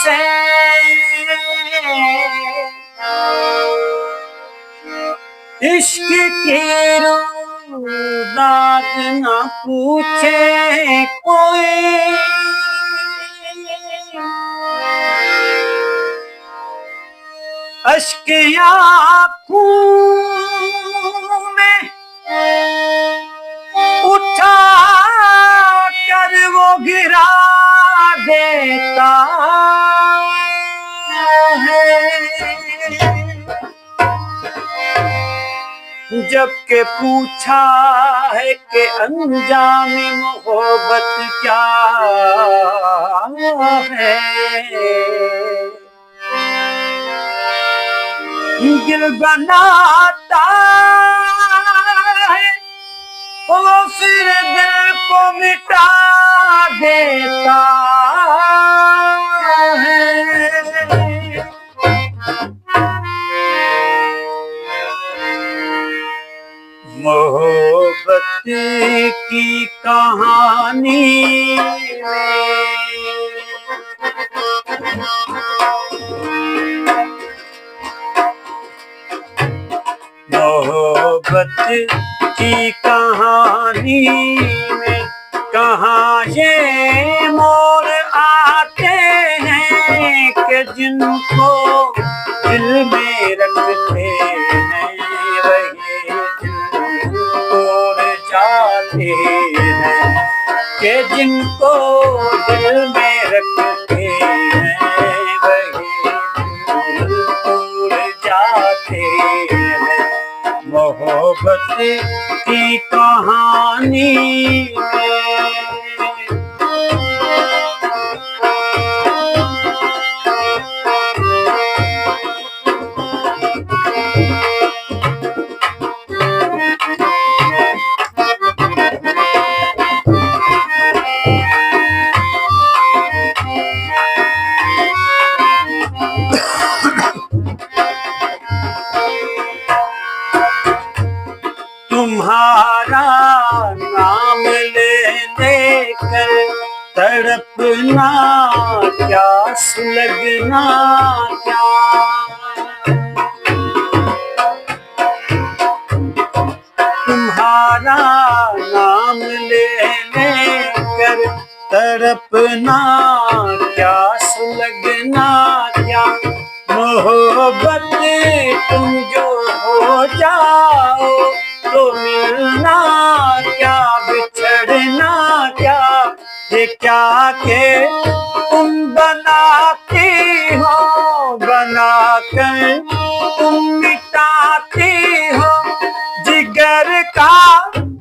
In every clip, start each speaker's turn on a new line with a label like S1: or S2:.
S1: से इश्क की बात ना पूछे कोई, अश्क आँखों में उठा कर वो गिरा देता है, जबकि पूछा है कि अंजाम मोहब्बत क्या है। दिल बनाता है वो फिर दिल को मिटा देता है। मोहब्बत की कहानी मोहब्बत की कहानी में कहाँ ये मोड़ आते हैं कि जिनको दिल में रखते हैं वही दिल तोड़ जाते हैं, कि जिनको दिल में रखते हैं वही दिल तोड़ जाते हैं। मोहब्बत की कहानी तुम्हारा नाम ले लेकर तड़पना क्या, सुलगना क्या, तुम्हारा नाम ले लेकर तड़पना क्या, सुलगना क्या। मोहब्बत तुम जो हो जाओ तो मिलना क्या, बिछड़ना क्या, ये क्या के तुम बनाती हो, बनाकर तुम मिटाती हो, जिगर का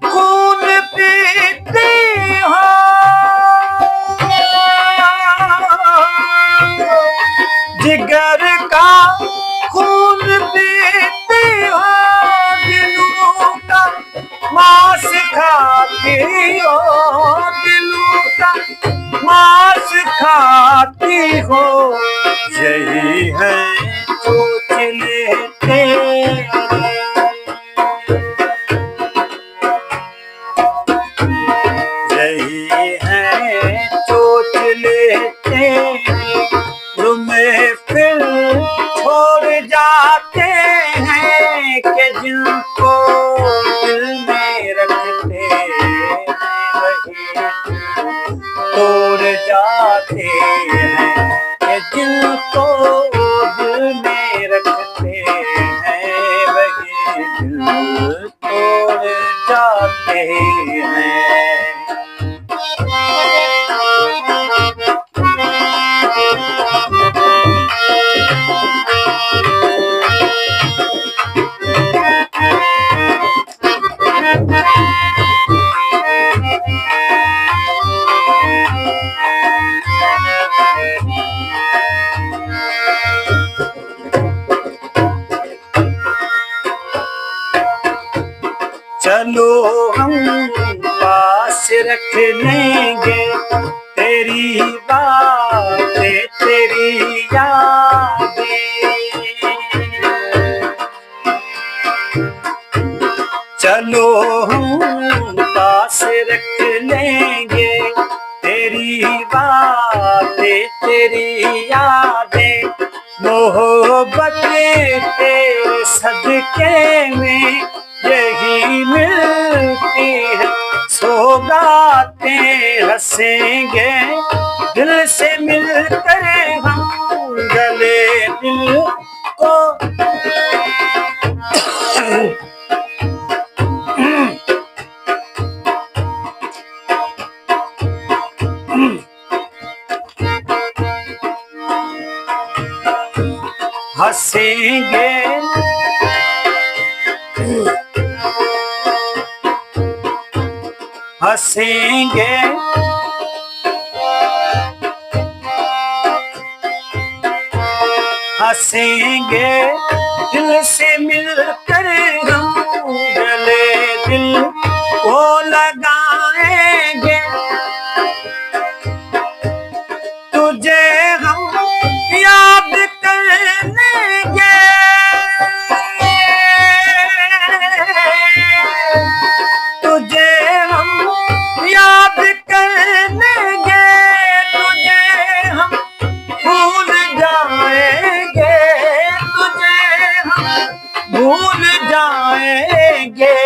S1: खून पीती हो, जिगर का खून पीती हो, मांस खाती हो, दिलों का मांस खाती हो, यही है सोच लेते यही है सोच लेते तुम्हें फिर छोड़ जाते हैं, कि जिनको दिल में रखते वही तोड़ जाते हैं, कि जिनको दिल में रखते हैं वही दिल तोड़ जाते हैं। चलो हम पास रख लेंगे तेरी बातें, तेरी यादें, चलो हम पास रख लेंगे तेरी बातें, तेरी यादें। मोहब्बत तेरे सदके में यही मिलती है। सौगातें हंसेंगे दिल से मिलकर हम, गले दिल को हंसेंगे हंसेंगे हंसेंगे दिल से मिलकर हम, गले दिल को लगाएंगे। तुझे हम याद करेंगे, तुझे हम याद करेंगे, तुझे हम भूल जाएंगे, तुझे हम भूल जाएंगे।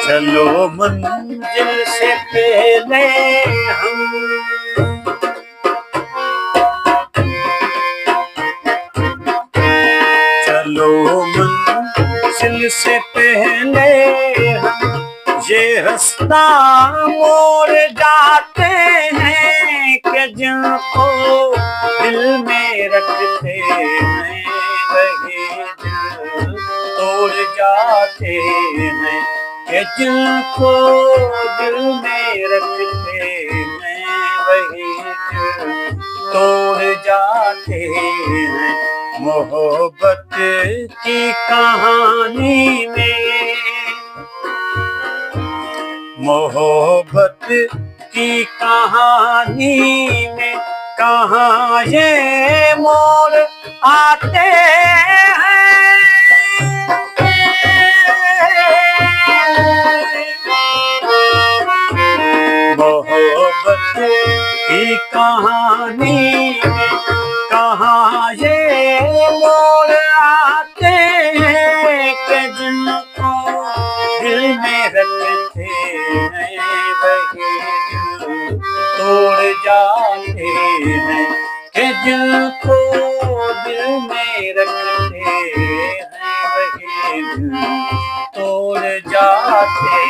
S1: चलो मंजिल से पहले हम, चलो मंजिल से पहले हम ये रास्ता मोड़ जाते हैं कि जिनको दिल में रखते हैं वही दिल तोड़ जाते हैं। कि जिनको दिल में रखते हैं वही दिल तोड़ जाते हैं। मोहब्बत की कहानी में, मोहब्बत की कहानी में कहाँ ये मोड़ आते हैं। मोहब्बत की कहानी में कहाँ ये मोड़ आते हैं कि जिनको दिल में रखते हैं वही दिल तोड़ जाते हैं। कि जिनको दिल में रखते हैं वही दिल तोड़ जाते